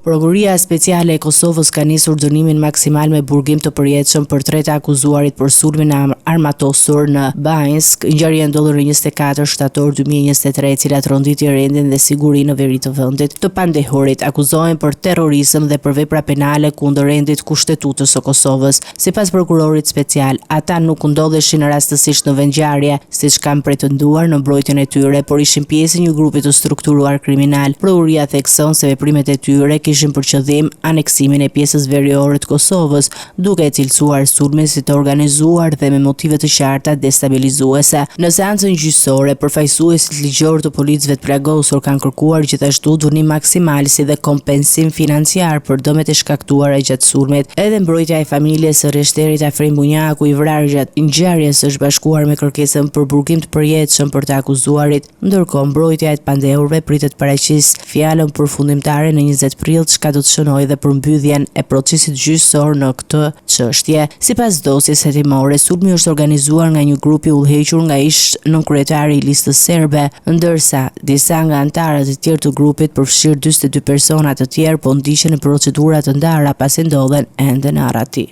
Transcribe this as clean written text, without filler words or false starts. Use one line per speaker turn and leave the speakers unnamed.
Prokuria Speciale e Kosovës ka nisur dënimin maksimal me burgim të përjetshëm për 3 të akuzuarit për sulmin armatosur në Banjsk. Ngjarja ndodhi në 24 shtator 2023, e cila tronditi rendin dhe sigurinë në veri të vendit. Të pandehurit akuzohen për terrorizëm dhe për vepra penale kundër rendit kushtetutës së Kosovës. Sipas prokurorit special, ata nuk ndodheshin rastësisht në vendngjarje, siç kanë pretenduar në mbrojtjen e tyre, por ishin pjesë e një grupi të strukturuar kriminal. Prokuria thekson se veprimet e tyre kishin për qëllim aneksimin e pjesës veriore të Kosovës, duke e cilësuar sulmin si të organizuar dhe me motive të qarta destabilizuese. Në seancën gjyqësore, përfaqësuesit ligjor të policëve të plagosur kanë kërkuar gjithashtu dënim maksimal si dhe kompensim financiar për dëmet e shkaktuara gjatë sulmit. Edhe mbrojtja e familjes së rreshterit Afrim Bunjaku, i vrarë gjatë ngjarjes, është bashkuar me kërkesën për burgim të përjetshëm për të akuzuarit, ndërkohë mbrojtja e të pandehurve pritet paraqisë fjalën përfundimtare në 20 prill, çka do të shënojë dhe përmbylljen e procesit gjyqësor në këtë çështje. Sipas dosjes hetimore, sulmi është organizuar nga një grup i udhëhequr nga ish nënkryetari i listës serbe, ndërsa disa nga anëtarët e tjerë të grupit, përfshirë 42 persona të tjerë, po ndiqen në procedura të ndara pasi ndodhen ende në arrati.